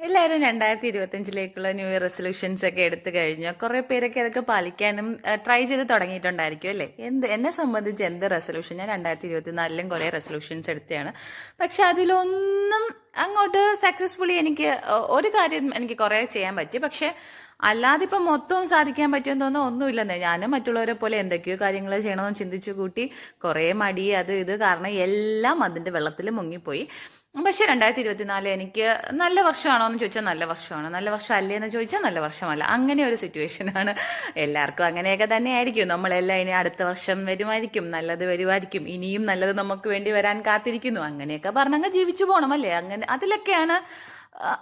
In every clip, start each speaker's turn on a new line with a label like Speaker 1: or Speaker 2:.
Speaker 1: എല്ലാവരും 2025-ലേക്കുള്ള new year resolutions ഒക്കെ എടുത്തു കഴിഞ്ഞു. കുറെ പേരൊക്കെ അതൊക്കെ പാലിക്കാനും ട്രൈ ചെയ്ത് തുടങ്ങിയിട്ടുണ്ടായിരിക്കും അല്ലേ. എന്നെ സംബന്ധിച്ച് എന്ത് റെസൊല്യൂഷൻ, ഞാൻ 2024-ലും കുറെ റെസൊല്യൂഷൻസ് എടുത്തതാണ്. പക്ഷെ അതിലൊന്നും അങ്ങോട്ട് സക്സസ്ഫുള്ളി എനിക്ക് ഒരു കാര്യം എനിക്ക് കുറെ ചെയ്യാൻ പറ്റി. പക്ഷെ അല്ലാതെ ഇപ്പം മൊത്തവും സാധിക്കാൻ പറ്റുമെന്ന് തോന്നുന്നു ഒന്നുമില്ലെന്നേ. ഞാനും മറ്റുള്ളവരെ പോലെ എന്തൊക്കെയോ കാര്യങ്ങൾ ചെയ്യണമെന്ന് ചിന്തിച്ചു കൂട്ടി കുറെ മടി അത് ഇത് കാരണം എല്ലാം അതിന്റെ വെള്ളത്തിൽ മുങ്ങിപ്പോയി. പക്ഷെ 2024 എനിക്ക് നല്ല വർഷമാണോ എന്ന് ചോദിച്ചാൽ നല്ല വർഷമാണ്, നല്ല വർഷം അല്ലേ എന്ന് ചോദിച്ചാൽ നല്ല വർഷമല്ല. അങ്ങനെ ഒരു സിറ്റുവേഷനാണ്. എല്ലാവർക്കും അങ്ങനെയൊക്കെ തന്നെ ആയിരിക്കും. നമ്മളെല്ലാം ഇനി അടുത്ത വർഷം വരുമായിരിക്കും, നല്ലത് വരുമായിരിക്കും, ഇനിയും നല്ലത് നമുക്ക് വേണ്ടി വരാൻ കാത്തിരിക്കുന്നു, അങ്ങനെയൊക്കെ പറഞ്ഞങ്ങ് ജീവിച്ചു പോകണം അല്ലേ. അങ്ങനെ അതിലൊക്കെയാണ്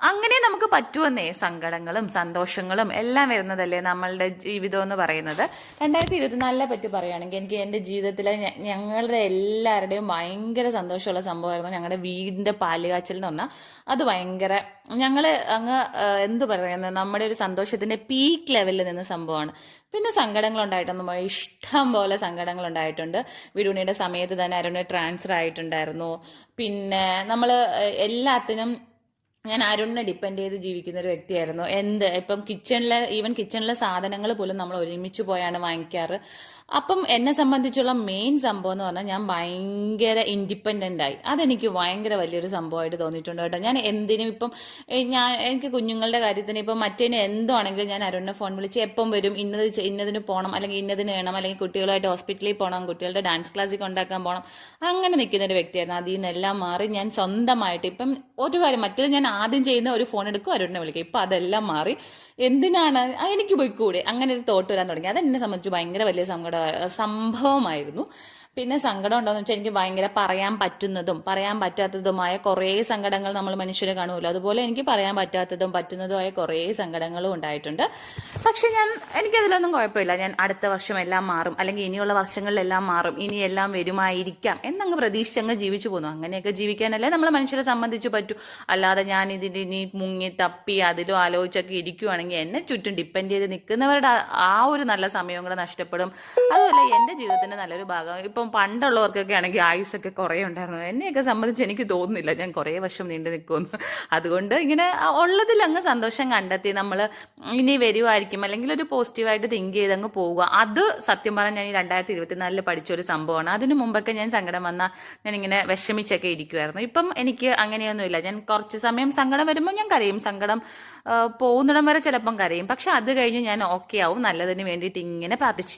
Speaker 1: അങ്ങനെ നമുക്ക് പറ്റുമെന്നേ. സങ്കടങ്ങളും സന്തോഷങ്ങളും എല്ലാം വരുന്നതല്ലേ നമ്മളുടെ ജീവിതം എന്ന് പറയുന്നത്. 2024 പറ്റി പറയുകയാണെങ്കിൽ എനിക്ക് എൻ്റെ ജീവിതത്തിലെ ഞങ്ങളുടെ എല്ലാവരുടെയും ഭയങ്കര സന്തോഷമുള്ള സംഭവമായിരുന്നു ഞങ്ങളുടെ വീടിന്റെ പാലുകാച്ചൽ എന്ന് പറഞ്ഞാൽ. അത് ഭയങ്കര ഞങ്ങൾ അങ്ങ് എന്ത് പറയുന്നത്, നമ്മുടെ ഒരു സന്തോഷത്തിന്റെ പീക്ക് ലെവലിൽ നിന്ന സംഭവമാണ്. പിന്നെ സങ്കടങ്ങൾ ഉണ്ടായിട്ടൊന്നും ഇഷ്ടം പോലെ സങ്കടങ്ങൾ ഉണ്ടായിട്ടുണ്ട്. വിടുണിയുടെ സമയത്ത് തന്നെ അരുണ് ട്രാൻസ്ഫർ ആയിട്ടുണ്ടായിരുന്നു. പിന്നെ നമ്മൾ എല്ലാത്തിനും ഞാൻ അരുണിനെ ഡിപ്പെൻഡ് ചെയ്ത് ജീവിക്കുന്ന ഒരു വ്യക്തിയായിരുന്നു. ഇപ്പം കിച്ചണിലെ സാധനങ്ങൾ പോലും നമ്മൾ ഒരുമിച്ച് പോയാണ് വാങ്ങിക്കാറ്. അപ്പം എന്നെ സംബന്ധിച്ചുള്ള മെയിൻ സംഭവം എന്ന് പറഞ്ഞാൽ ഞാൻ ഭയങ്കര ഇൻഡിപെൻഡന്റ് ആയി. അതെനിക്ക് ഭയങ്കര വലിയൊരു സംഭവമായിട്ട് തോന്നിയിട്ടുണ്ട് കേട്ടോ. ഞാൻ എന്തിനും ഇപ്പം എനിക്ക് കുഞ്ഞുങ്ങളുടെ കാര്യത്തിന് ഇപ്പം മറ്റേന് എന്തോ ആണെങ്കിലും ഞാൻ അരുണിനെ ഫോൺ വിളിച്ച് എപ്പം വരും, ഇന്നതിന് പോകണം, അല്ലെങ്കിൽ ഇന്നതിന് വേണം, അല്ലെങ്കിൽ കുട്ടികളുമായിട്ട് ഹോസ്പിറ്റലിൽ പോകണം, കുട്ടികളുടെ ഡാൻസ് ക്ലാസ്സിൽ കൊണ്ടാക്കാൻ പോകണം, അങ്ങനെ നിൽക്കുന്ന ഒരു വ്യക്തിയായിരുന്നു. അതിൽ നിന്നെല്ലാം മാറി ഞാൻ സ്വന്തമായിട്ട് ഇപ്പം ഒരു കാര്യം, മറ്റേത് ഞാൻ ആദ്യം ചെയ്യുന്ന ഒരു ഫോൺ എടുക്കും, അരുണിനെ വിളിക്കും. ഇപ്പം അതെല്ലാം മാറി എന്തിനാണ് എനിക്ക് പോയിക്കൂടെ, അങ്ങനെ ഒരു തോട്ട് വരാൻ തുടങ്ങി. അതെന്നെ സംബന്ധിച്ച് ഭയങ്കര വലിയ സംഭവമായിരുന്നു. പിന്നെ സങ്കടം ഉണ്ടോയെന്ന് വെച്ചാൽ എനിക്ക് ഭയങ്കര പറയാൻ പറ്റുന്നതും പറയാൻ പറ്റാത്തതുമായ കുറേ സങ്കടങ്ങൾ നമ്മൾ മനുഷ്യരെ കാണുമല്ലോ. അതുപോലെ എനിക്ക് പറയാൻ പറ്റാത്തതും പറ്റുന്നതുമായ കുറേ സങ്കടങ്ങളും ഉണ്ടായിട്ടുണ്ട്. പക്ഷെ എനിക്കതിലൊന്നും കുഴപ്പമില്ല. ഞാൻ അടുത്ത വർഷം എല്ലാം മാറും, അല്ലെങ്കിൽ ഇനിയുള്ള വർഷങ്ങളിലെല്ലാം മാറും, ഇനി എല്ലാം വരുമായിരിക്കാം എന്നങ്ങ് പ്രതീക്ഷിച്ചങ്ങ് ജീവിച്ചു പോകുന്നു. അങ്ങനെയൊക്കെ ജീവിക്കാനല്ലേ നമ്മൾ മനുഷ്യരെ സംബന്ധിച്ച് പറ്റൂ. അല്ലാതെ ഞാൻ ഇതിന് ഇനി മുങ്ങി തപ്പി അതിലും ആലോചിച്ചൊക്കെ ഇരിക്കുവാണെങ്കിൽ എന്നെ ചുറ്റും ഡിപ്പെൻഡ് ചെയ്ത് നിൽക്കുന്നവരുടെ ആ ഒരു നല്ല സമയവും കൂടെ നഷ്ടപ്പെടും. അതുപോലെ എൻ്റെ ജീവിതത്തിന്റെ നല്ലൊരു ഭാഗം ഇപ്പം പണ്ടുള്ളവർക്കൊക്കെ ആണെങ്കിൽ ആയുസൊക്കെ കുറേ ഉണ്ടായിരുന്നു. എന്നെയൊക്കെ സംബന്ധിച്ച് എനിക്ക് തോന്നുന്നില്ല ഞാൻ കുറേ വർഷം നീണ്ടു നിൽക്കുമെന്ന്. അതുകൊണ്ട് ഇങ്ങനെ ഉള്ളതിൽ അങ്ങ് സന്തോഷം കണ്ടെത്തി നമ്മൾ ഇനി വരുമായിരിക്കും, അല്ലെങ്കിൽ ഒരു പോസിറ്റീവായിട്ട് തിങ്ക് ചെയ്ത് അങ്ങ് പോവുക. അത് സത്യം പറഞ്ഞാൽ ഞാൻ 2024 പഠിച്ചൊരു സംഭവമാണ്. അതിനു മുമ്പൊക്കെ ഞാൻ സങ്കടം വന്നാൽ ഞാൻ ഇങ്ങനെ വിഷമിച്ചൊക്കെ ഇരിക്കുമായിരുന്നു. ഇപ്പം എനിക്ക് അങ്ങനെയൊന്നുമില്ല. ഞാൻ കുറച്ച് സമയം സങ്കടം വരുമ്പോൾ ഞാൻ കരയും, സങ്കടം പോകുന്നിടം വരെ ചിലപ്പം കരയും. പക്ഷെ അത് കഴിഞ്ഞ് ഞാൻ ഓക്കെ ആവും, നല്ലതിന് വേണ്ടിയിട്ട് ഇങ്ങനെ പ്രാർത്ഥിച്ചു